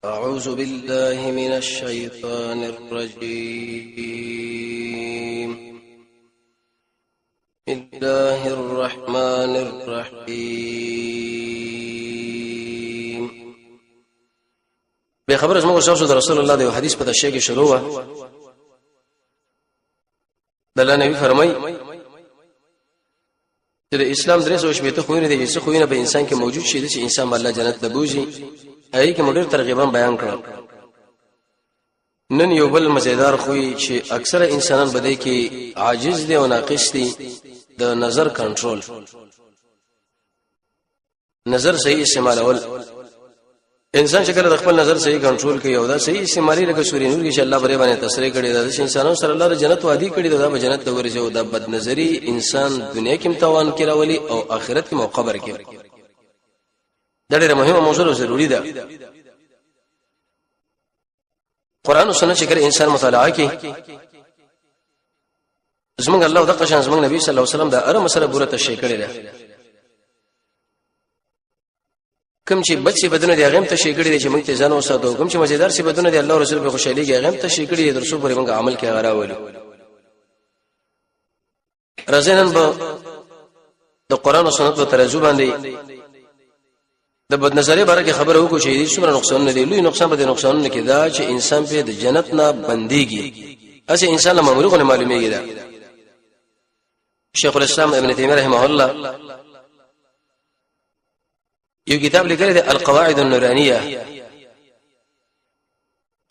أعوذ بالله من الشيطان الرجيم. بسم الله الرحمن الرحيم. بخبر اسمه وصف رسول الله دی حدیث په تشریح کې شروع و. د الله نبی فرمای چې اسلام درې سو شپته خوینه دي چې خوینه په انسان کې موجود شي چې انسان الله جنت ته بوزي. هغه کې مډر ترغیبا بیان کړل. نن یو بل مزیدار خوې چې اکثر انسانان بده کې عاجز دي او ناقص دي د نظر کنټرول. نظر صحیح استعمالول. انسان چې کله د خپل نظر صحیح کنټرول کوي او دا صحیح استعمالي لکه سورې نور کې چې الله بری باندې تصریح کړی دا چې انسانانو سره الله جنت وعده کړی دا به جنت ته ورځي او دا بد نظری انسان دنیا کې امتحان کړولي او آخرت کې او قبر کې. دا ډېر مهمه موضوع ضروری ده. قران او سنت چې کله انسان مطالعه کوي زمونږ الله د قشان زمونږ نبی صلی الله علیه وسلم دا اره مسله پوره تشریح کړی ده. کوم چې بچي بدونه دي هغه ته شي کړی چې موږ ته ځان وساتو، کوم چې مزیدار شي بدونه دي الله رسول په خوشالي کې هغه ته شي کړی د رسول پر موږ عمل کې غرا ولي. رزنن به د قران او سنت په ترجمه باندې د بد نظرې باره کې خبره وکړو چې دې څومره نقصان نه دی. لوی نقصان به نقصان نه کېدا چې انسان په د جنت نه بنديږي. اسه انسان له مامورغه معلومیږي دا. شیخ الاسلام ابن تیمیه رحمه الله یو کتاب لیکلی دی القواعد النورانیه.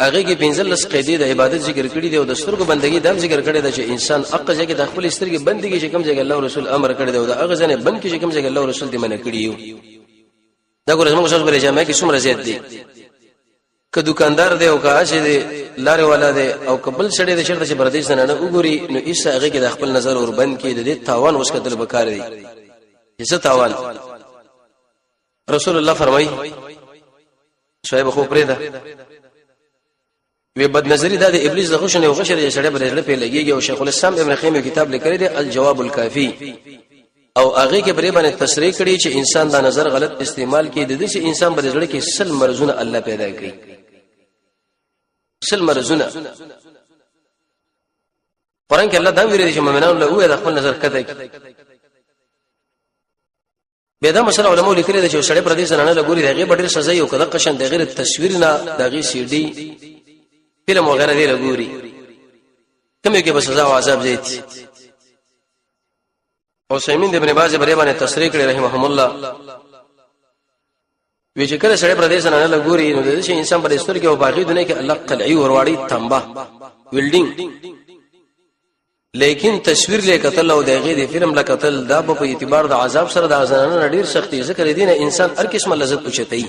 هغه کې 15 قاعده د عبادت ذکر کړی دی او د سترګو بندګي دام ذکر کړی دی چې انسان حق ځای کې د خپل سترګې بندګي چې کوم ځای الله رسول امر کړی دی او دا هغه ځنه بند کې چې کوم ځای الله رسول دې منع کړی یو. دا ګورې موږ څه برېجه مې کې څومره زیات دي. که دکاندار دی او که اشه دی لارې والا دی او قبل سړی د شرط چې بردیش نه وګوري نو ایسه هغه کې د خپل نظر ور بند کې د دې تاوان اوس کتل وکړ دی. څه تاوان؟ رسول الله فرمای شایب خو پرې ده وی بد نظری دا د ابلیس د خوشنه او غشره سړی برېړه په لګيږي او شیخ الاسلام ابن قیم کتاب لیکلی دی الجواب الکافی او هغه کې پرې باندې تصریح کړي چې انسان دا نظر غلط استعمال کړي د دې چې انسان برېړه کې سل مرزونه الله پیدا کړي. سل مرزونه قرآن کې الله دا ویلي چې مؤمنانو له وې د خپل نظر کته به دا مسله علماء لیکلي دي چې سړی پر دې زنانه لګوري دغه بډیر سزا یو کده قشن د غیر تصویر نه دغه سی ډي فلم وغیرہ دی لګوري کومه کې به سزا او عذاب زیات. او سیمین ابن باز بری باندې تصریح کړی رحمهم الله وی چې کله سړی پر دې زنانه لګوري نو د انسان پر استر کې او باغی دنیا کې الله قلعي ورواړي تنبه ویلډینګ لیکن تصویر لیکتل او دغه دی فلم لیکتل دا په اعتبار د عذاب سره د ازنانه ډیر سختي ذکر دي نه انسان هر قسمه لذت پوښتای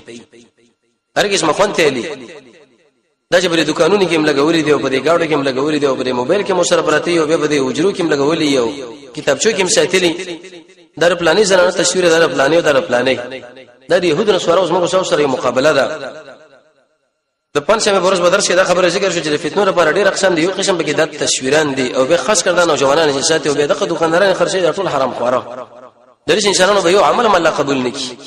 هر قسمه خوانته لي دا چې په دکانونو کې هم لګولې دی او په دې گاډو کې هم لګولې دی او په موبایل کې مصرفاتي او په دې اجرو کې هم لګولې یو کتابچو کې هم ساتلي در پلانې زنانه تصویر در پلانې او در پلانې د يهود نصارا اوس موږ سره مقابله ده. د پنځمه ورځ بدر شه دا خبره ذکر شو چې د فتنو لپاره ډېر اقسام دي. یو قسم به کې د تصویران دي او به خاص کړه د نوجوانانو چې ساتي او به دغه دکانداران خرڅي د ټول حرام خوره. درې انسانانو به یو عمل الله قبول نکي.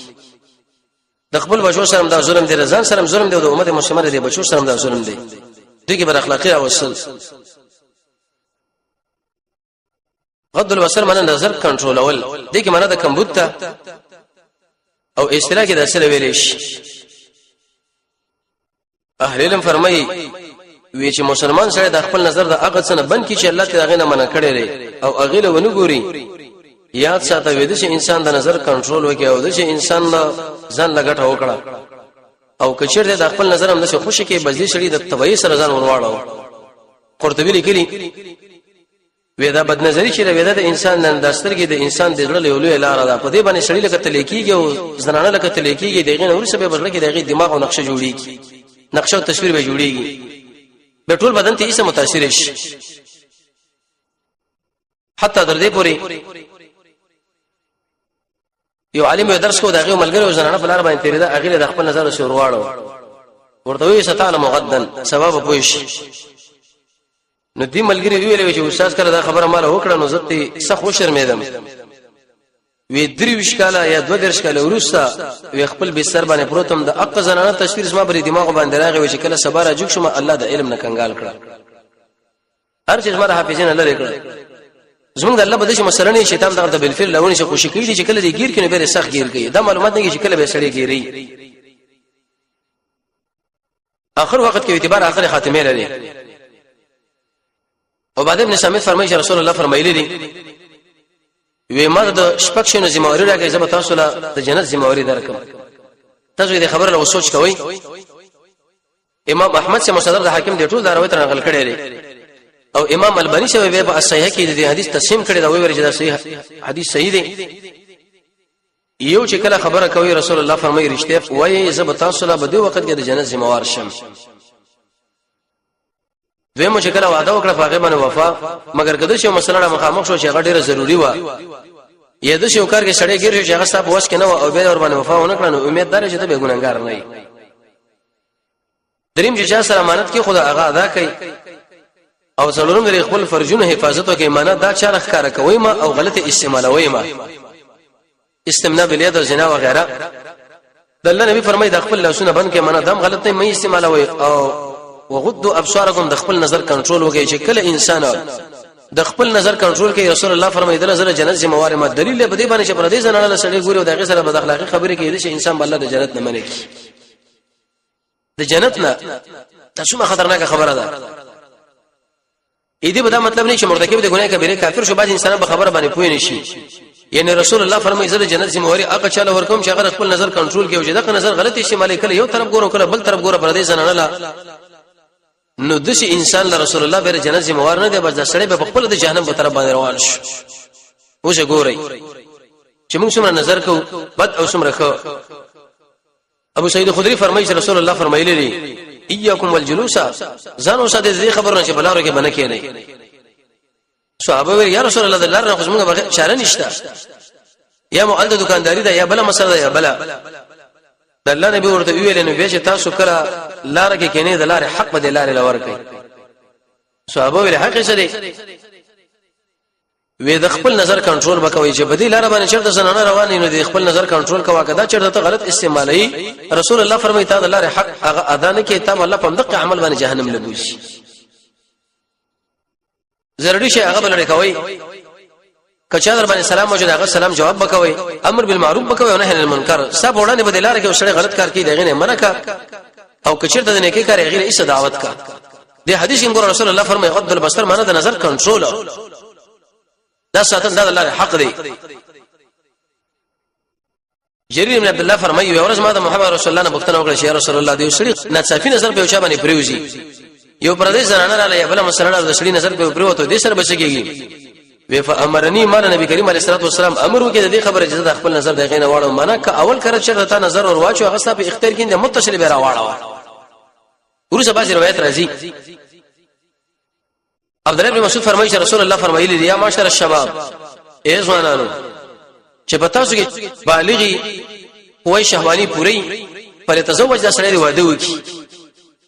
د خپل بچو سره دا ظلم دي، رضان سره ظلم دي او د امت مسلمانه دي بچو سره دا ظلم دي. دغه بر اخلاقی او اصل غض البصر معنی نظر کنټرول اول دغه معنی د کمبوت او اشتراک د اصل ویلې شي. اهل علم فرمایي وی چې مسلمان سره د خپل نظر د هغه څه نه بند کی چې الله تعالی هغه نه منع کړی لري او هغه له ونه ګوري. یاد ساته وې د انسان د نظر کنټرول وکي او د انسان ځان لګټه وکړه او کچیر د خپل نظر هم نشه خوشي کې بزلی شړي د طبيعي سره ځان ورواړو. قرطبي لیکلي وې دا بد نظری چې وې د انسان نن دسترګي د انسان د ژړل یو لوی لار ده په دې باندې شړي لکه تلیکيږي او زنانه لکه تلیکيږي دغه نور سبب بدل کې دغه دماغ او نقشه جوړيږي. نقشه او تصویر به جوړيږي به ټول بدن ته ایسه متاثر شي. حتی در دې پوری یو عالم یو درس کو دغه ملګری زنانه په لار باندې تیرې دا اغه د خپل نظر شو ورواړو ورته وی ستاله مغدن سبب پوښ نو دې ملګری ویلې چې استاد کړه دا خبره مال وکړه نو زته سخت و شرمېدم وی دریوش کاله یا 2 کاله ورسته وی خپل بستر باندې پروتم د اق زنانه تصویر زما بری دماغ باندې راغی چې کله سبا راځم شم الله د علم نه کنګال کړ هر چیز مره حافظین الله لري زمونږ د الله بده چې مثلا نه شیطان دغه د بالفعل لونه چې خوشی کوي چې کله دی گیر کینې به سخت گیر کوي دا معلومات نه چې کله به سړی گیری اخر وخت کې اعتبار اخر خاتمه لري او بعد ابن سامت فرمایي چې رسول الله فرمایلی دي وی ما د شپږشنو ذمہواری راکې زما تاسو له د جنت ذمہواری درکم تاسو دې خبره له سوچ کوئ امام احمد سے مصدر د حاکم دی ټول دا روایت نقل کړی دی او امام البانی سے به صحیح کې د حدیث تقسیم کړی دا وی ورجدا صحیح حدیث صحیح دی یو چې کله خبره کوي رسول الله فرمایي رښتیا وایي زما تاسو له بده وخت کې د جنت ذمہوار شم دوی چې کله وعده وکړه په هغه باندې وفا مگر کده چې مسله مخامخ شو چې هغه ډیره ضروری و یا د شو کار کې سړی ګیر شو چې هغه ستاسو وس کې نه او به ور باندې وفا ونه کړنو امید دار چې ته به ګناګار نه وي دریم چې چا سره امانت کې خدا هغه ادا کوي او څلورم لري خپل فرجونه حفاظت او کې امانت دا چا ښکارا کوي ما او غلط استعمالوي ما استمناء باليد او زنا وغيرها د الله نبی فرمایي د خپل لاسونه بند کې امانت دم غلط نه مې استعمالوي او وغضوا ابصارکم د خپل نظر کنټرول وکړي چې کله انسان د خپل نظر کنټرول کوي رسول الله فرمایي د نظر جنت ذمہوار ما دلیل به دې باندې چې پر دې زنانه له سړي ګوري او دغه سره بد اخلاقی خبرې کوي چې انسان بل د جنت نه مني د جنت نه تاسو ما خطرناک خبره ده اې دې به دا مطلب نه چې مرتکب د ګناه کبیره کافر شو بعض انسانان به خبره باندې پوي نشي یعنی رسول الله فرمایي زه د جنت ذمہواری هغه چاله ورکوم چې هغه خپل نظر کنټرول کوي چې دغه نظر غلط استعمال کړي یو طرف ګورو کړه بل طرف ګورو پر دې زنانه لا نو د شي انسان له رسول الله بیر جنت ذمہوار نه دی بس د سړی به خپل د جهنم په طرف باندې روان شي اوسه ګورئ چې موږ څومره نظر کوو بد او څومره خو ابو سعید خدری فرمایي چې رسول الله فرمایلی دي اياكم والجلوس ځان اوسه د دې خبرونه چې بلارو کې بنه کېنه صحابه وی یا رسول الله د لار نه خو موږ به چاره نشته یا مؤلد دکانداری ده یا بل مسله ده یا بل د الله نبی ورته ویل نو به چې تاسو کړه لار کې کینې د لار حق به د لار لور کوي صحابه ویل حق څه دی وې د خپل نظر کنټرول وکوي چې بدی لار باندې چرته زنانه روان نه دي خپل نظر کنټرول کوا کدا چرته غلط استعمالي رسول الله فرمایي تا د لار حق هغه ادا نه کوي ته الله په دغه عمل باندې جهنم لبوشي ضروري شي هغه بل کوي کچا در باندې سلام موجود هغه سلام جواب وکوي امر بالمعروف وکوي او نهي عن المنکر سب وړاندې بدلاره کې سړی غلط کار کوي دغه نه منع کا او کچرته د نیکی کار غیر ایسه دعوت کا دی حدیث کې رسول الله فرمایي غض البصر معنا د نظر کنټرول دا ساتن دا الله حق دی جرير بن عبد الله فرمایي ورځ ما د محمد رسول الله نه بوختنه وکړه چې یا رسول الله دی سړي ناڅافي نظر په چا باندې پریوزي یو پردیس زنانه رااله بل مسله د سړي نظر په پریوته دي سره بچيږي وی فامرنی مال نبی کریم علیه الصلاه والسلام امر وکړي د دې خبره چې د خپل نظر دغه نه واړو معنا ک اول کړه چې ته نظر ور واچو هغه ستاسو په اختیار کې د متصل به را واړو ورسره باز روایت راځي عبد الله بن مسعود فرمایي چې رسول الله فرمایلی یا معاشر الشباب ای ځوانانو چې پتا اوسه کې بالغي وای شهوانی پوری پر تزوج د سړي واده وکي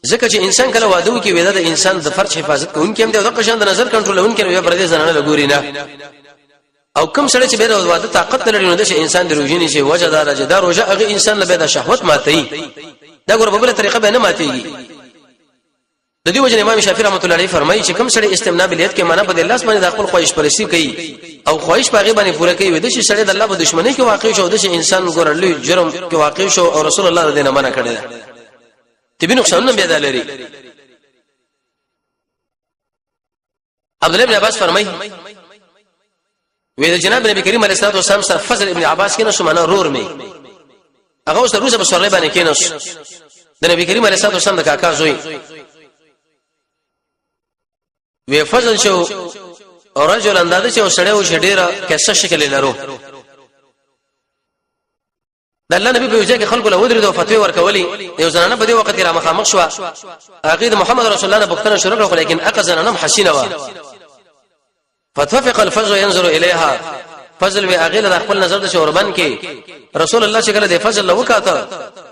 ځکه چې انسان کله واده وکي ودا د انسان د فرج حفاظت کوونکی هم دی د قشان د نظر کنټرولونکی وي پر دې زنانه لګوري نه او کوم سړی چې به واده طاقت لري نو د انسان د روزي نشي وجه دار چې دا روزه هغه انسان له د شهوت ماتي دا ګور په بل طریقه به نه ماتيږي د دې وجه امام شافعي رحمۃ اللہ علیہ فرمایي چې کوم سړی استمناء بالیت کې معنا په الله سبحانه د خپل خواهش پرستی کوي او خواهش پاغي باندې پوره کوي ود شي سړی د الله په دشمنی کې واقع شو د انسان ګورلې جرم کې واقع شو او رسول الله دې نه منع کړی تبي نقصان نه پیدا لري عبد الله بن عباس فرمایي وې د جناب نبی کریم علیه الصلاه والسلام سره فضل ابن عباس کې نو سمانه رور می هغه اوس روزه په سره باندې کې نو د نبی کریم علیه الصلاه والسلام د کاکا زوی وی فضل شو او رجل انداز شو سړی او شډیره کیسه شکل لرو د الله نبی په وجه کې خلکو له ودرې د فتوی ورکولي یو زنانه په دې وخت کې را مخامخ شو هغه د محمد رسول الله بوختنه شروع کړه لیکن اقزنه حسینه وا فتوفق الفضل ينظر اليها فضل وی هغه د خپل نظر د شوربن کې رسول الله شکل د فضل لو وکاته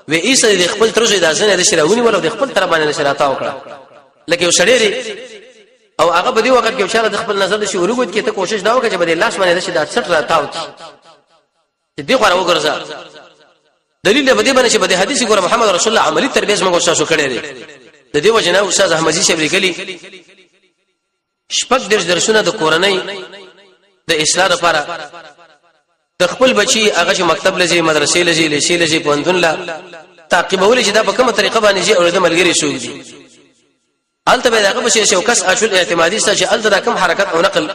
و عیسی د خپل ترجه د ازنه د شراونی ولو د خپل تر باندې شراتا وکړه لکه یو شړېری او هغه په دې وخت کې اشاره د خپل نظر د شورګوت کې ته کوشش دا وکړه چې بده الله سبحانه د شي د 60 راتاو دې خو راوګرځه دلیل به دې باندې چې په حدیث ګوره محمد رسول الله عملی تربیه موږ تاسو کړی دی د دې وجنه استاد احمدی شیخ لیکلی شپږ درسونه د کورنۍ د اصلاح لپاره د خپل بچي هغه مکتب لږی مدرسې لږی لیسې لږی پوهنتون لا تعقیبول چې دا په کومه طریقه باندې چې اورید ملګری شوګ دي الته به داغه بشي شوکس اشل اعتمادي چې الته دا کم حرکت او نقل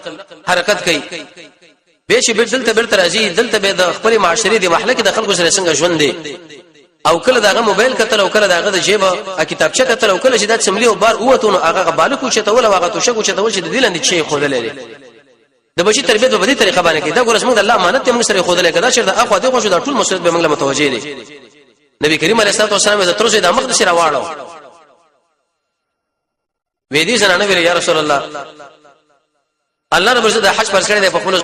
حرکت کوي به چې دلته بیرته راځي دلته به د خپل معاشري د محله کې د خلکو سره څنګه ژوند دي او کله داغه موبایل کتل او کله داغه د جیبه کتابچه کتل او کله چې د سملی او بار اوته نو هغه بالکو چې تول او هغه توشکو چې تول چې د دلند شي خو لري د بچی تربیت په دې طریقه باندې کې دا ګور اسمه د الله امانت موږ سره خو دلې کدا چې د اخو دې خو د ټول مسؤلیت به موږ متوجي دي نبی کریم علیه الصلاه والسلام د ترسه د مقدس را واړو وې دې زنانه ویل یا رسول الله الله رب عزت د حج پر کړی د خپل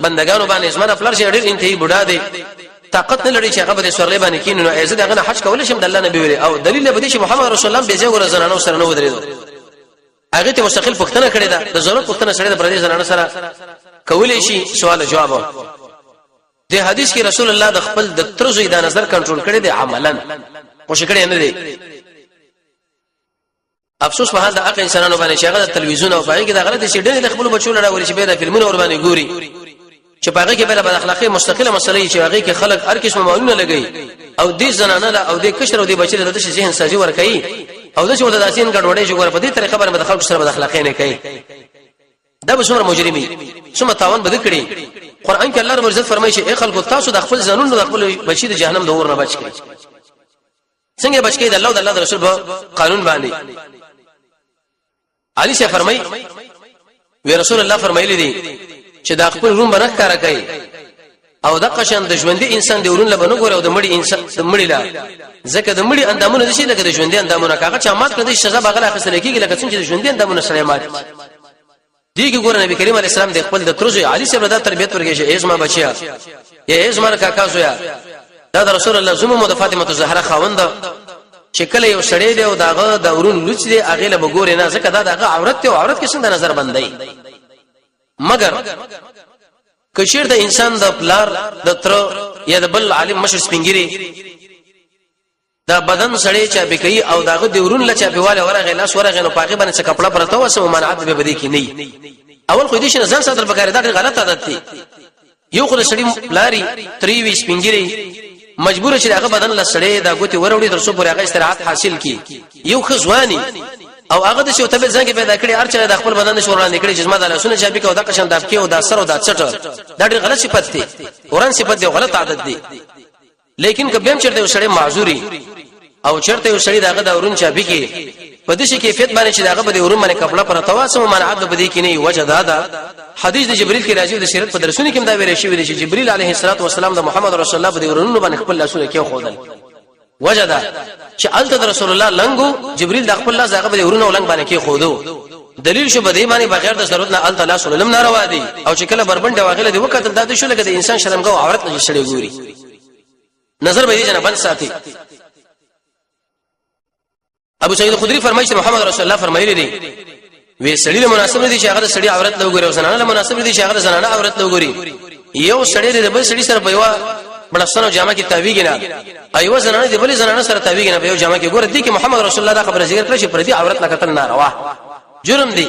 بندگانو باندې اسمه خپل شي ډېر انتهایی بوډا دي طاقت نه لري چې هغه به سورلې باندې کینو نو عزت هغه حج کول شي د الله نبی ویل او دلیل به دې چې محمد رسول الله به ځای ګور زنانو سره نه ودرېدو هغه ته مستقل پښتنه کړی دا د ضرورت پښتنه سره د پردي زنانو سره کولې شي سوال جواب د حدیث کې رسول الله د خپل د طرز د نظر کنټرول کړی دی عملاً خوش کړی نه دی افسوس په حال د اقل انسانانو باندې چې هغه د تلویزیون او باندې کې د غلط شي ډېر د خپل بچو لړا ورشي به د فلمونو ور باندې ګوري چې پاګه کې بل اخلاقی مستقله مسلې چې هغه کې خلک هر قسم معلومه لګي او دې زنانه لا او دې کشر او دې بچی د ذهن سازي ور کوي او د څه د داسین ګډوډې چې ګور په دې طریقه باندې د خلکو سره د اخلاقی نه کوي دا به څومره مجرمي څومره تاوان بد کړي قران کې الله رب عزت فرمایي چې اے خلکو تاسو د خپل ځانونو د خپل بچی د جهنم د اور نه بچ کړئ څنګه بچ کړئ د الله او د الله رسول په قانون باندې علي شه فرمایي وی رسول الله فرمایلی دي چې د خپل روم باندې کار کوي او د قشن د ژوندۍ انسان دی ورون لبنو ګور او د مړي انسان د مړي لا ځکه د مړي اندامونه د شي لکه د ژوندۍ اندامونه کاغه چې مات کړي سزا بغل اخیستل کیږي لکه څنګه چې د ژوندۍ اندامونه سره مات دي کې ګور نبی کریم علیه السلام د خپل د ترزو علي صاحب د تربيت ورګي چې ایزما بچیا یا ایزما کاکا زویا دا د رسول الله زمو د فاطمه الزهرا خاوند چې کله یو سړی دی او داغه د ورون لوچ دی اغه له بګور نه ځکه دا دغه عورت ته عورت کې څنګه نظر بندي مگر کشیر د انسان د پلار د تر یا د بل عالم مشر سپینګری دا بدن سړی چا بکئی او داغه د ورون لچا بواله ورغه لاس ورغه نو پاګه باندې څه کپڑا پرته وسه ممانعت به بدی کی نه اول خو دې شنه ځان صدر بګاره دا غلط عادت دی یو خو سړی پلاری تریوي سپینګری مجبور چې هغه بدن لسړې دا ګوتې وروړي تر څو پورې هغه استراحت حاصل کی یو خزوانی او هغه د شوته بل ځنګ پیدا کړي ارچره د خپل بدن شوران نکړي چې زما د لاسونه چابي کو د قشن داب کې او د سر او د چټ دا ډېر غلط صفت دی وران صفت دی غلط عادت دی لیکن کبم چرته وسړې معذوري او چرته وسړې داغه د ورون چابي کې په دې شي کیفیت باندې چې داغه به ورون باندې کپڑا پر تواسو منعت به دي کې نه وجه دا حدیث د جبرئیل کې راځي د سیرت په درسونه کې دا ویل شوی دی چې جبرئیل علیه السلام د محمد رسول الله په ورونو باندې خپل لاسونه کې خودل وجه دا چې الته د رسول الله لنګو جبرئیل د خپل لاس هغه په ورونو لنګ باندې کې خودو دلیل شو بده باندې بغیر د ضرورت نه الته الله صلی الله علیه وسلم ناروا دي او چې کله بربند واغله دی وکړه دا د شو لګه د انسان شرمګو عورت نه شړې ګوري نظر به دې جنا بل ساتي ابو سعید خدری فرمایي چې محمد رسول الله فرمایلی دي وی سړی له مناسب دي چې هغه سړی عورت لوګوري او زنانه له مناسب دي چې هغه زنانه عورت لوګوري یو سړی د بل سړی سره په یو بلسنو جامه کې تاویږي نه ایو زنانه د بل زنانه سره تاویږي نه په یو جامه کې ګور دي کې محمد رسول الله دا خبره ذکر کړی چې پر دې عورت نه کتل ناروا جرم دی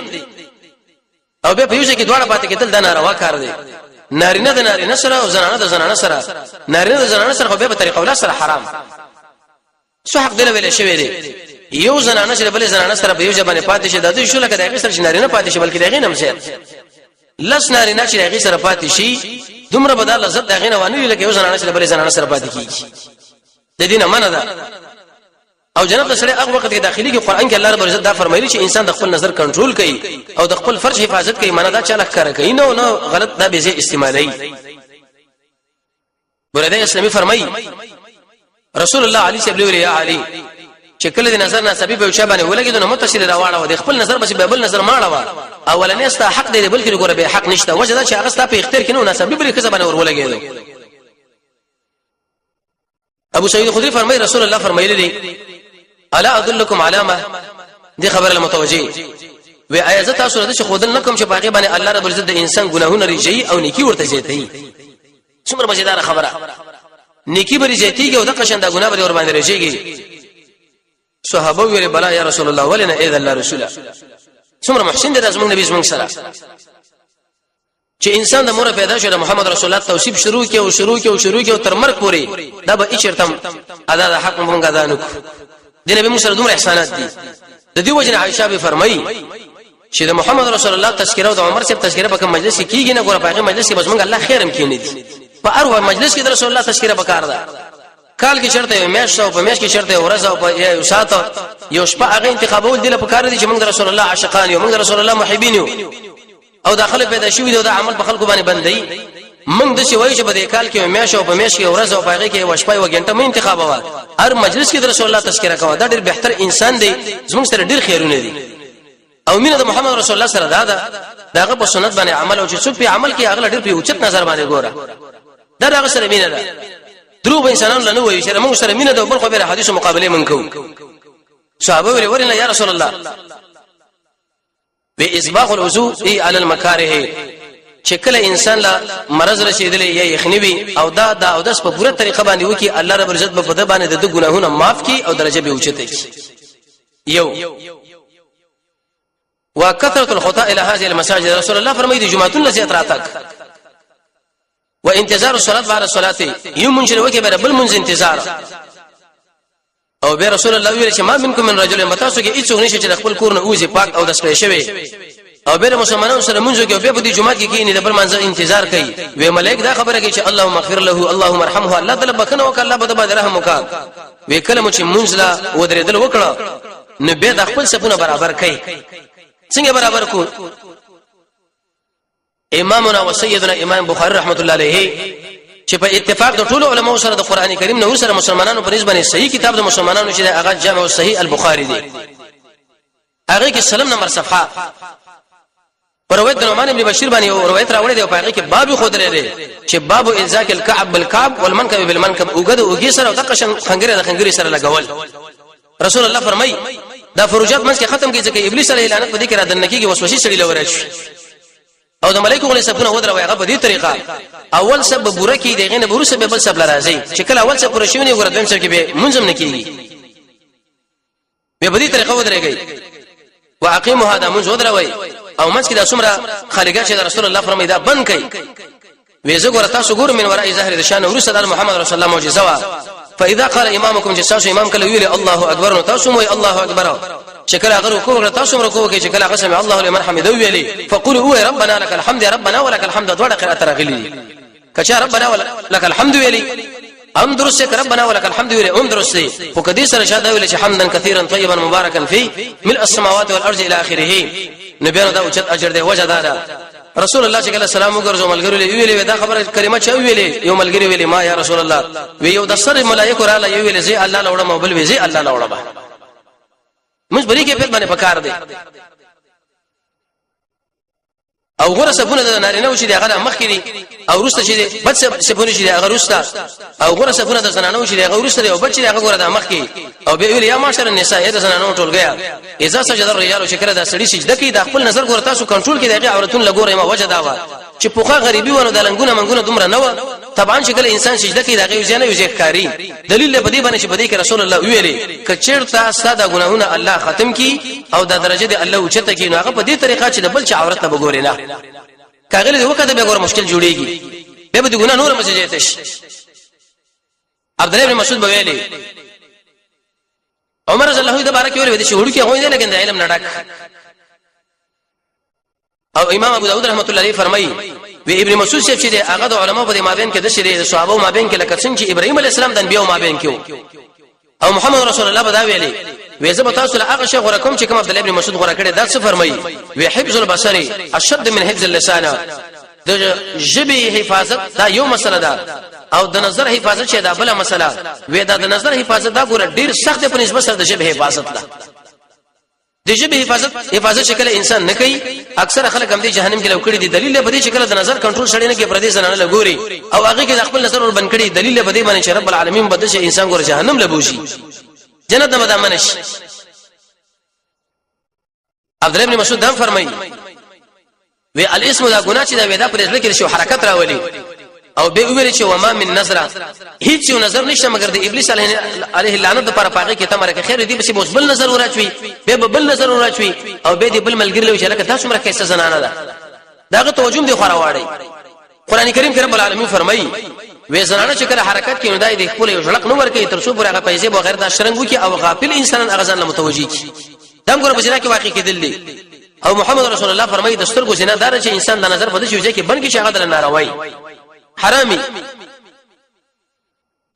او به په یو ځای کې دواړه پاتې کېدل دا ناروا کار دی نارینه د نارینه سره او زنانه د زنانه سره نارینه د زنانه سره به په طریقه ولا سره حرام څه حق دی ویل شوی دی یو زنانه چې بل زنانه سره به یو ځبانه پاتې شي د دې شو لکه دغه سره نارینه پاتې شي بلکې دغه نم شه لس نارینه چې دغه سره پاتې شي دومره بدل لذت دغه نه ونه لکه یو زنانه چې بل زنانه سره پاتې کیږي د دې نه منه ده او جناب سره هغه وخت کې داخلي کې قران کې الله رب عزت دا فرمایلی چې انسان د خپل نظر کنټرول کوي او د خپل فرج حفاظت کوي منه دا چاله کار کوي نو غلط دا به استعمالي ورته اسلامي فرمایي رسول الله علي صلی الله علیه چې کله د نظر نه سبب او شابه ولګي نو متصل راوړه و د خپل نظر بس به بل نظر ماړه اولنې است حق دی بلکې ګوره به حق نشته وجه دا چې هغه ست په اختیار کې نو سبب لري کسب نه ور ولګي ابو سعید خدری فرمایي رسول الله فرمایلی دي الا ادلکم علامه دي خبر المتوجه و ایزه تاسو د خودن لکم چې باقي باندې الله رب عزت د انسان ګناهونه ریږي او نیکی ورته زیاتي څومره مزیدار خبره نیکی بری زیاتیږي او د قشن دا ګناه بری ور باندې راشيږي صحابه ویل بلا یا رسول الله ولنا اذا الله رسوله څومره محسن دي زموږ نبی زموږ سره چې انسان د مور پیدا شو د محمد رسول الله توصیف شروع کې او تر مرګ پورې دا به اچرتم ادا د حق مونږ ادا نکو د نبی موسی دومره احسانات دي د دې وجه عائشہ به فرمایي چې د محمد رسول الله تذکره او د عمر صاحب تذکره په کوم مجلس کې کیږي نه ګوره په مجلس کې بس مونږ الله خیرم کینې دي په هر مجلس کې د رسول الله تذکره وکړه ده کال کې شرط یو میاشت او په میاشت کې شرط یو ورځ او په یو ساعت یو شپه هغه انتخابول دي لپاره دي چې موږ رسول الله عاشقان یو موږ رسول الله محبین یو او داخله پیدا شوی دی د عمل په خلکو باندې بندي موږ د شوی چې په دې کال کې میاشت او په میاشت کې ورځ او په هغه کې یو شپه یو غنټه مې انتخاب وا هر مجلس کې د رسول الله تذکره کوي دا ډېر بهتر انسان دی زموږ سره ډېر خیرونه دي او مینه د محمد رسول الله سره داغه په سنت باندې عمل او چې څوک په عمل کې هغه ډېر په اوچت نظر باندې ګوره دا هغه سره مینه ده دروغ انسانانو له نو وي چې موږ سره مینه ده بل خو به حدیث مقابله منکو صحابه ورنه یا رسول الله بإسباغ الوضوء على المكاره چې کله انسان لا مرض رسیدلی یا یخنوي او دا او داس په پوره طریقه باندې وکي الله رب عزت په بده باندې د ګناهونو معاف کی او درجه به اوچته کی یو وکثرت الخطا الى هذه المساجد رسول الله فرمایي د جمعتون لزیات راتک وانتظار الصلاه بعد الصلاه یوم منشر وکي به بل منځ انتظار او به رسول الله ویل چې ما منکم من رجل متاسو کې هیڅ نشي چې خپل کور نه اوځي پاک او د سپې شوی او به مسلمانانو سره منځو کې به په دې جمعه کې کینې د بل منځ انتظار کوي وی ملائک دا خبره کوي چې اللهم اغفر له اللهم ارحمه الله تعالی بکنه وک الله بده باندې رحم وکا وی کله چې منځ لا ودرېدل وکړه نو به د خپل صفونه برابر کوي څنګه برابر کو امامنا وسيدنا امام بخاری رحمت الله علیه چې په اتفاق د ټولو علماو سره د قران کریم نو سره مسلمانانو په نسبت صحیح کتاب د مسلمانانو چې هغه جامع صحیح البخاری دی هغه کې سلام نمبر صفحه پر روایت د نعمان ابن بشیر باندې او روایت راوړی دی په هغه کې باب خود لري چې باب الزاک الكعب بالكعب والمنكب بالمنكب وګد وګي سره د قشن خنګره د خنګری سره لګول رسول الله فرمای دا فروجات منځ کې ختم کیږي چې ابلیس علیه لعنت په دې کې را دن کیږي وسوسه سړي لورل او د ملائکه علیه السلام ودروي هغه په دې طریقه اول سبب بوره کې دغه نه بوره سبب بل سبب راځي چې کله اول سبب پوره شوی نه ګور دویم سبب کې به منظم نه کیږي به په دې طریقه ودرېږي واقیموا هذا منذ ودروي او منځ کې د څومره خالقات چې رسول الله فرمایي دا بند کړي وېزه ګور تاسو ګور من وراء ظاهر الشان ورسول محمد رسول الله معجزه وا فاذا قال امامكم جساس امام کله ویل الله اکبر تاسو مو الله اکبر شکل اگر رکوع تاسو رکوع کې شکل قسم الله لمن حمده ویلي فقولوا يا ربنا لك الحمد يا ربنا ولك الحمد دوړه قرات راغلي کچا ربنا ولك الحمد ویلي ام درسه ربنا ولك الحمد ویلي ام درسه خو کدي سره شاده ویلي حمدا كثيرا طيبا مباركا فيه ملء السماوات والارض الى اخره نبينا دا اوچت اجر دی وجه دا رسول الله صلی الله علیه وسلم ګرځو ملګری ویلي دا خبره کلمه چا ویلي یو ملګری ویلي ما یا رسول الله وی یو د سر ملائکه را لا ویلي زي الله لوړه موبل وی زي الله لوړه موږ بری کې په باندې پکار دی او غره سبونه د نارینه وشي دغه مخ کې او روسته شي بد سبونه شي دغه روسته او غره سبونه د زنانه وشي دغه روسته او بد شي دغه غره د مخ کې او به ویل یا معاشر النساء د زنانه ټول غیا اذا سجد الرجال شکر د سړي سجده کې د خپل نظر ګور تاسو کنټرول کې دغه عورتون لګورې ما وجه دا و چې پوخه غریبي ونه د لنګونه منګونه دومره نه و طبعا شکل انسان سجده کې دغه یوځنه یوځ کاری دلیل به دې باندې چې بده کې رسول الله ویلي کچیرته ساده ګناهونه الله ختم کی او د درجه دی الله اوچته کی نو هغه په دې طریقه چې د بل چا عورت ته وګوري نه کاغله دی وکړه به ګور مشکل جوړيږي به د ګناه نور مسجدتش عبد الله بن مسعود بویلی عمر رضی الله عنه بارک ویل چې وړو کې هوی نه لګند علم نډک او امام ابو داود رحمت الله علیه فرمایي وی ابن مسعود چې د هغه د علماء په مابین کې د شری صحابه مابین کې لکه څنګه چې ابراهيم عليه السلام د انبیو مابین کې او محمد رسول الله بدا ویلي وی زه به تاسو له هغه شی غوړه کوم چې کوم عبد الله ابن مسعود غوړه کړي دا څه فرمایي وی حفظ البصر اشد من حفظ اللسان د جبه حفاظت دا یو مسله ده او د نظر حفاظت شه دا بل مسله وی دا د نظر حفاظت دا ګوره ډیر سخت په نسبت سره د جبه حفاظت ده د جبه حفاظت شکل انسان نه کوي اکثر خلک هم دي جهنم کې لوکړي دي دلیل به دي شکل د نظر کنټرول شړې نه کې پردیس نه لګوري او هغه کې د خپل نظر ور بن کړي دلیل به دي باندې چې رب العالمین بده شي انسان ګوره جهنم لبوشي جنت نه مدامنش عبد الله بن مسعود هم فرمایي وی الاسم دا ګناه چې دا ودا پرې لکه شو حرکت راولي او به ویل چې وما من نظر هیڅ نظر نشته مگر د ابلیس علیه اللعنت لپاره پاګه کې تمره کې خیر دی بس بل نظر ورچوي به بل نظر ورچوي او به دی بل ملګری له شرکت تاسو مره کیسه زنانه ده داغه توجه دی خورا واړی قران کریم کې رب العالمین فرمایي وې زنانه چې کله حرکت کوي نو دای د خپل یو ژړق نو ورکه تر څو پورې هغه پیسې بغیر د شرنګو کې او غافل انسان هغه ځان له متوجي کی دم ګور بجنا کې واقع کېدل دي او محمد رسول الله فرمایي د سترګو زنا دار چې انسان د نظر بده شي چې بن کې شغه در ناروي حرامي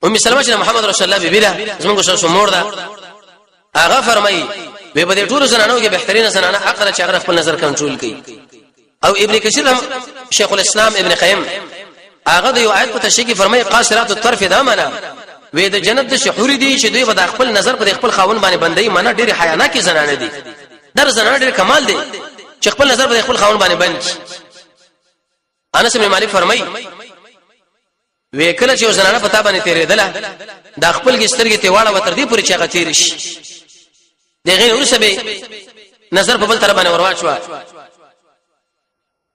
ام سلمہ چې محمد رسول الله بیبیره زموږ سره مور ده هغه فرمایي به په دې ټول زنانو کې بهترین زنانه عقل چې هغه خپل نظر کنټرول کوي او ابن کثیر هم شیخ الاسلام ابن قیم هغه د یو آیت په تشریح کې فرمایي قاصرات الطرف دا معنا وې د جنت د شحور دي چې دوی په خپل نظر په خپل خاون باندې بندي معنا ډېر حیانا کې زنانه دي در زنانه ډېر کمال دي چې خپل نظر په خپل خاون باندې بند انس بن مالک فرمایي وې کله چې زنانه پتا باندې تیرېدله د خپل ګسترګې ته واړه وتر دي پوری چې هغه تیر شي دغه ورسره به نظر په بل طرف باندې ورواچو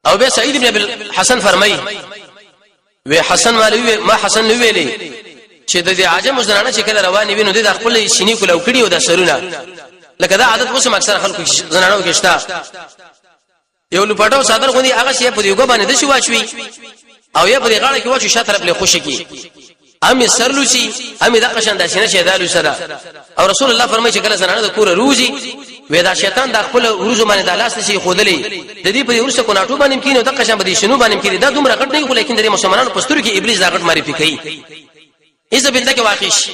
او به سعید ابن ابي حسن فرمایي و حسن مالوی ما حسن ویلې چې د عجم زنانه چې کله رواني ویني د خپل شینی کولو کړي او د سرونه لکه دا عادت اوس اکثر خلکو زنانو کې شته یو لپټاو صدر غوندي هغه شی په یوګه باندې د شي واچوي او یا په غاړه کې واچو شاته طرف له خوشي کی امي سرلوسی امي د قشن د شینه شه دالو سره او رسول الله فرمایي چې کله زنانه د کور روزي ودا شیطان د خپل ورزو باندې د لاس شي خودلې د دې په ورسه کو ناټو باندې کینو د قشن باندې شنو باندې کینې دا دومره غټ نه خو لیکن د مسلمانانو پستور کې ابلیس دا غټ معرفي کوي ایزه بنده کې واقع شي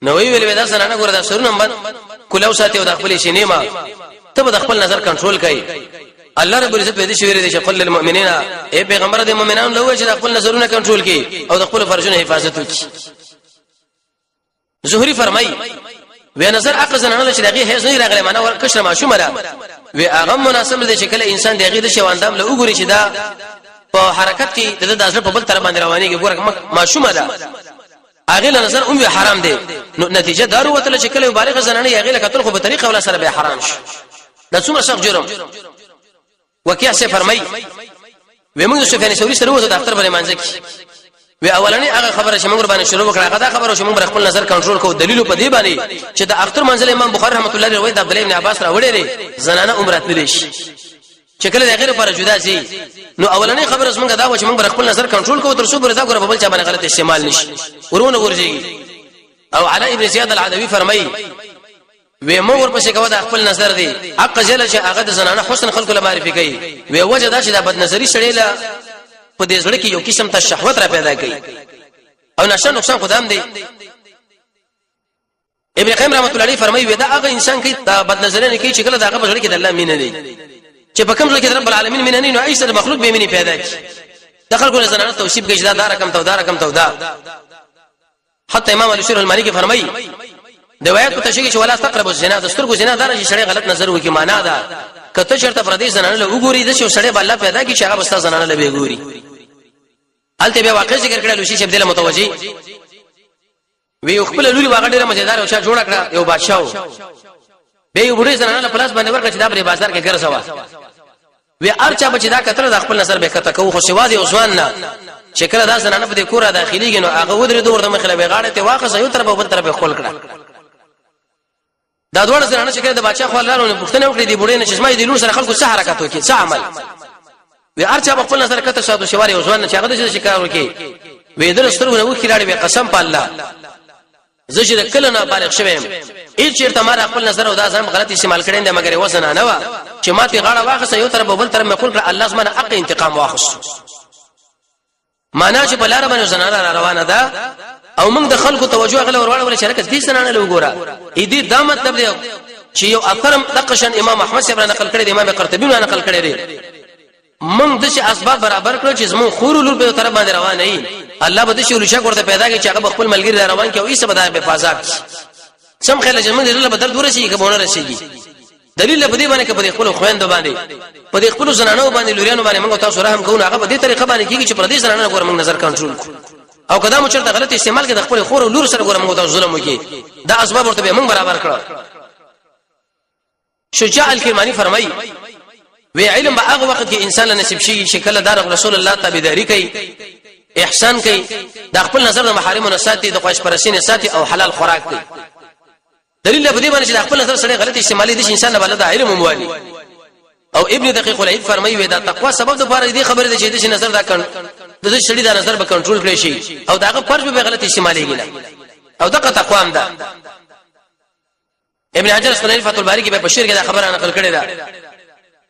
نو ویل ودا زنانه ګور دا سرونه باندې کولو ساتي او د خپل شینې ما ته د خپل نظر کنټرول کوي الله رب العزت به دې شویل دي چې قل للمؤمنین اے پیغمبر د مؤمنانو له وجه د خپل نظرونه کنټرول کړي او د خپل فرجونو حفاظت وکړي زهري فرمایي و نظر عقل زنانه چې دغه هیڅ نه راغلی معنا ورکشره ماشومه را و هغه مناسب دي چې کله انسان دغه د شواندام له وګوري چې دا په حرکت کې د داسره په بل طرف باندې رواني کې ګوره ماشومه ده هغه له نظر هم حرام دي نو نتیجه دارو وتل چې کله بالغ زنانه هغه له کتل خو په طریقه ولا سره به حرام شي دا څومره سخت جرم وکیع سے فرمای و موږ سفیان ثوری سره وځو د اختر باندې مانځ کی و اولنی هغه خبره چې موږ باندې شروع وکړه هغه دا خبره چې موږ خپل نظر کنټرول کوو دلیل په دی باندې چې د اختر منځل امام بخاری رحمت الله علیه روایت عبد الله ابن عباس را وړي زنانه عمره تللی شي چې کله د غیر پر جدا شي نو اولنی خبره موږ دا و چې موږ خپل نظر کنټرول کوو تر څو بر دا ګره په بل چا باندې غلط استعمال نشي ورونه ورځي او علی ابن زیاد العدوی فرمایي و مور پسې کوي د خپل نظر دی حق جل چې هغه د زنانه حسن خلق له معرفي کوي و وجه دا چې د بد نظری سړی له په دې ځړ کې یو قسم ته شهوت را پیدا کوي او نقصان خدام دی ابن قیم رحمت الله علیه فرمایي ودا هغه انسان کې د بد نظری نه کوي چې کله داغه بغړ کې د الله مینه دی چې په کوم ځای کې رب العالمین مینه نه نو ایسه مخلوق به مینه پیدا کوي دخل کول زنانه توصیف کوي دا رقم تو رقم تو دا حتی امام علی شرح المالکی فرمایي د روایت په تشریح کې ولا تقربوا الزنا د سترګو زنا دار چې شړې غلط نظر وکي معنا ده کته چرته پردیس زنانه له وګوري د شړې بل پیدا کی چې هغه بستا زنانه له وګوري الته به واقع ذکر کړل شي چې بدله متوجي وی خپل لوري واغ ډیره مزیدار او شا جوړ کړ یو بادشاہ به یو بډې زنانه له پلاس باندې ورکړ چې دا په بازار کې ګرځوا وی ارچا بچی دا کتل د خپل نظر به کته کو خو سواد او ځوان نه چې کله دا زنانه په کور داخليږي نو هغه ودرې دور د مخله به غاړه ته واخصه یو طرف او بل طرف خپل کړه دا دوړ زنانه چې کله د بادشاہ خو لارونه پښتنه وکړي دی بډې نه چې زما دې لور سره خلکو څه حرکت وکړي څه عمل وی ارچا په خپل نظر کته ساتو شواري او ځوان چې هغه د شکار وکړي وی در سترونه و کړي به قسم په الله زجر کله نه بالغ شوم هیڅ چیرته ما خپل نظر او دا ځم غلطي استعمال کړي نه مګر وسنه نه و چې ماته غاړه واخصه یو طرف او بل طرف مې خپل کړ الله زما حق انتقام واخص معنا چې بلاره باندې زنانه روانه ده او موږ د خلکو توجه غل ورواړو شرکت دي زنانه له وګوره دې دا مطلب دی چې یو اثرم دقشن امام احمد صاحب نقل کړی دی امام قرطبی نقل کړی دی موږ د شي اسباب برابر کړو چې زمو خور لور په طرف باندې روان نه الله به د شي ولشا ورته پیدا کوي چې هغه خپل ملګری روان کوي او ایسه به د حفاظت سم خل جنمن دې له بدر دور شي کبونه رسیږي دلیل په دې باندې کې په خپل خويند باندې په خپل زنانو باندې لوريانو باندې موږ تاسو رحم کوو هغه په دې طریقه باندې کیږي چې پر دې زنانو ګور موږ نظر کنټرول کو او کدا مو چرته غلط استعمال کې د خپل خور او لور سره ګور موږ تاسو ظلم وکي دا اسباب ورته موږ برابر کړو شجاع الکرمانی فرمایي وی علم به هغه وخت کې انسان له نصیب شي شکل دار رسول الله تابعداري کوي احسان کوي د خپل نظر د محارمونو ساتي د خواهش پرستۍ ساتي او حلال خوراک کوي دلیل په دې باندې چې د خپل نظر سره غلط استعمالي دي انسان له بلد علم موالي او ابن دقیق العید فرمایي دا تقوا سبب د فارغ دي خبره ده چې د نظر دا د شړې دا نظر به کنټرول کړی شي او داغه فرض به غلط استعماليږي او دغه تقوا هم ده ابن حجر اسقلاني فتح الباري کې به بشیر کې دا خبره نقل کړې ده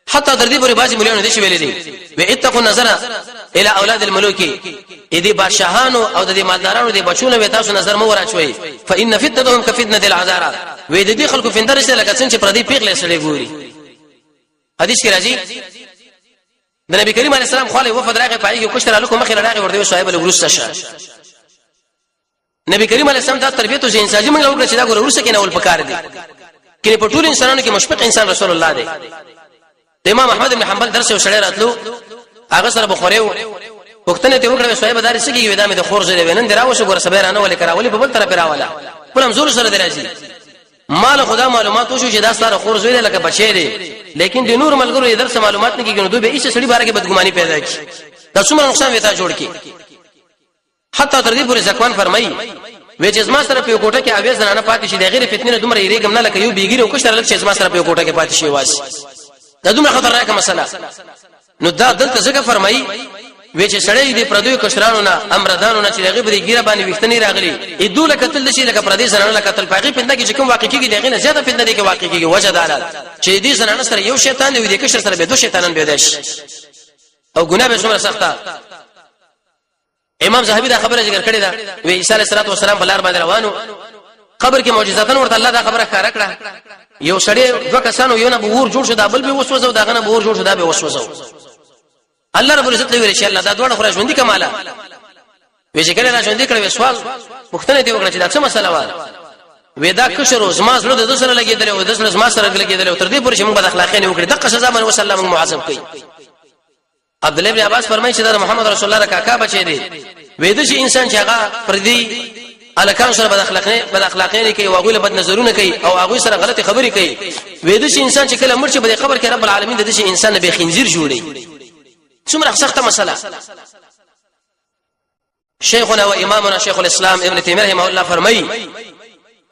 حتی تر دې پورې بعضی مليانو دې شی ویلې دي و اتقوا النظر الى اولاد الملوك اذا بادشاهانو او د دې مالدارانو دې بچونه به تاسو نظر مو ورچوي فان فتنتهم كفتنه العذارى و دې خلکو فندر سره لکه څنګه چې پردي پیغله سره ګوري حدیث کې راځي د نبی کریم علیه السلام خاله وفد راغی پای کې کوشتر الکو مخې راغی ورته صاحب له ورسته شه نبی کریم علیه السلام دا تربیته چې انساني موږ وکړه چې دا ګور ورسته کې نه ول پکار دي کله په ټول انسانانو کې مشفق انسان رسول الله دی د امام احمد بن حنبل درس یو شړې راتلو هغه سره بخوري وختنه ته وکړه صاحب دار سګي ودا مې د خور زره وینن دراو شو ګور سبیرانه ولې کراولې په بل طرف راواله بلم زور سره درځي مال خدا معلومات وشو چې دا ستاره خور زوی لکه بچی دی لیکن د نور ملګرو درس معلومات نه کیږي نو دوی به هیڅ سړي باره کې بدګماني پیدا کی دا څومره نقصان وتا جوړ کی حتی تر دې پورې ځکوان فرمایي وې چې زما سره په کوټه کې اوی زنانه پاتې شي د غیر فتنې دومره یې ګم نه لکه یو بیګری او کوشر لکه چې زما سره په کوټه کې پاتې شي واسي دا دومره خطرناکه مسله نو دا دلته څنګه فرمایي وې چې سړی دې پردوی کشرانو نه امردانو نه چې هغه به ګیره باندې وختنی راغلي ادو لکه تل شي لکه پردي زنانه لکه تل پاغي پنده کې کوم واقع کیږي دغه نه زیاته پنده دي کې واقع کیږي وجه دالات چې دې زنانه سره یو شیطان دی دې کشر سره به دوه شیطانان به داش او ګناه به څومره سخته امام زاهبی دا خبره ذکر کړې ده وې عیسی علیه السلام په لار باندې روانو قبر کې معجزاتن ورته الله دا خبره ښکارا کړه یو سړی دوه کسانو یو نه بور جوړ شو دا بل به وسوسه دا غنه بور جوړ شو دا به وسوسه الله رب العزت ویل چې الله دا دوه خو ژوندۍ کماله وې چې کله را ژوندۍ کړو سوال مختنه دی وکړه چې دا څه مسله و ودا کشر زما زړه د سره لګیدل او د سره زما سره لګیدل تر دې پورې چې موږ د اخلاقی نه وکړي دغه سزا باندې وسلم معذب کړي عبد الله بن عباس فرمایي چې دا محمد رسول الله کاکا بچی دی وېد چې انسان چې هغه پردي الکان سره بد اخلاقی نه کوي او هغه له بد نظرونه کوي او هغه سره غلط خبرې کوي وېد چې انسان چې کله مرچ په قبر کې رب العالمین د دې انسان به خنزیر جوړي څومره سخته مسله شیخنا و امامنا شیخ الاسلام ابن تیمیه رحمه الله فرمایي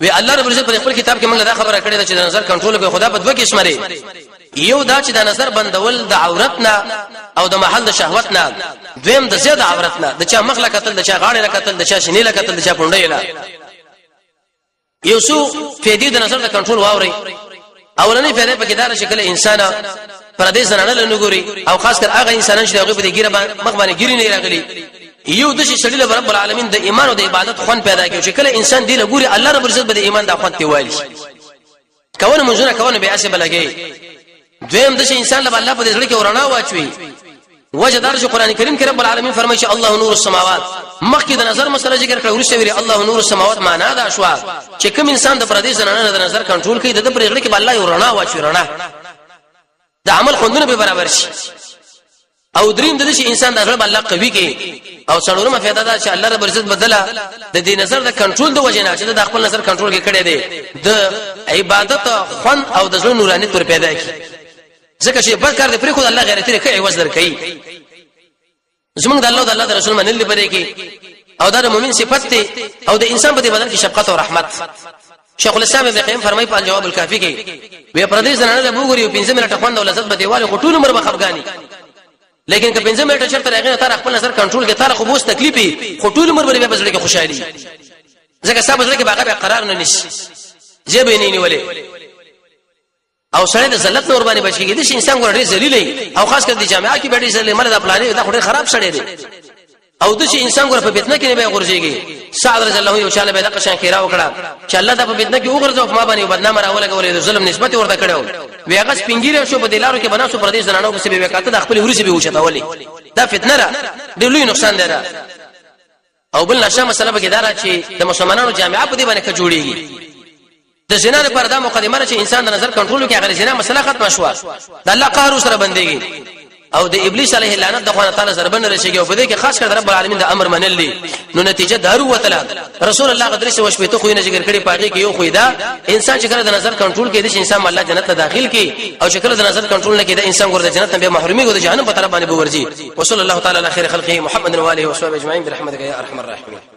وی الله رب العزت په خپل کتاب کې موږ دا خبره کړې ده چې د نظر کنټرول کوي خدا په دوه قسم لري یو دا چې د نظر بندول د عورتنا او د محل د شهوت نه دویم د زیاده عورت نه د چا مخ لکتل د چا غاړه لکتل د چا شنی لکتل د چا پونډه لا یو څو فائدې د نظر د کنټرول واوري اولنې فائدې په کې دا شکل انسان پردیس زنانه له نګوري او خاص کر هغه انسانان چې هغه په دې ګیره مخ باندې ګیری نه راغلي یو د شي شړل رب العالمین د ایمان او د عبادت خون پیدا کوي چې کله انسان دی له ګوري الله رب عزت به د ایمان د خون تیوالي کونه منځونه کونه به اسه بلګي دویم د شي انسان له الله په دې ځل کې ورنا واچوي وجدار چې قران کریم کې رب العالمین فرمایي چې الله نور السماوات مخکې د نظر مسله ذکر کړو ورسته ویلي الله نور السماوات معنا دا شو چې کوم انسان د پردیس زنانه د نظر کنټرول کوي د پر ځل کې الله یو رڼا واچوي رڼا د عمل خوندونه به برابر شي او دریم د دې انسان د غلب الله قوي کې او څلورمه فائدہ دا چې الله رب عزت بدله د دې نظر د کنټرول د وجه نه چې د خپل نظر کنټرول کې کړي دي د عبادت خوان او د ځل نورانیت پر پیدا کی ځکه چې بد کار دې پرې خو الله غیرت لري کوي عوض درکې زمونږ د الله د رسول منل لري کې او د مؤمن صفت دي او د انسان په بدن کې شفقت او رحمت شیخ الاسلام ابن قیم فرمایي په الجواب الکافی کې وی پردیس نه له بوګوري 15 منټه خوند او لذت به دیواله غټول عمر به خفګانی لیکن که 15 منټه چرته راغی تر خپل نظر کنټرول کې تر خو بوس تکلیفي غټول عمر به بزړه کې خوشحالي ځکه صاحب زړه کې باغه قرار نه نشي جيبه نه نیولې او سره د ذلت نور باندې بچیږي د انسان ګورې ذلیلې او خاص کر د جامعه کې بیٹي ذلیل مله د پلانې دا خوري خراب شړې دي او د انسان ګور په فتنه کې نه به غورځيږي سعد رضی الله یو چاله به د قشان کیرا وکړه چې الله د په فتنه کې وګرځو ما باندې بدنام راوله غولې د ظلم نسبت ورته کړو ویغه سپینګیره شو په دلارو کې بناسو پردیس زنانو کې به وکاته د خپل ورسې به وشتولې دا فتنه را د لوی نقصان دی او بل نشه مسله به دارا چې د مسلمانانو جامعه په دې باندې کې جوړيږي د زنا لپاره دا مقدمه چې انسان د نظر کنټرول کوي هغه زنا مسله ختم شوه د الله قهر سره بنديږي او د ابلیس علیه لعنت د خوانه تعالی ضربن رشيږي او په دې کې خاص کر رب العالمین د امر منلی نو نتیجه دارو وتلا رسول الله قدرت او شپته خو نه ذکر کړي پاږي کې یو خو دا انسان چې کله د نظر کنټرول کوي د انسان الله جنت ته داخل کی او چې کله د نظر کنټرول نه کوي د انسان ګور د جنت نه به محرومي ګور د جهنم په طرف باندې ورځي وصلی الله تعالی علی خیر خلقه محمد و علیه و صحبه اجمعین برحمتک یا ارحم الراحمین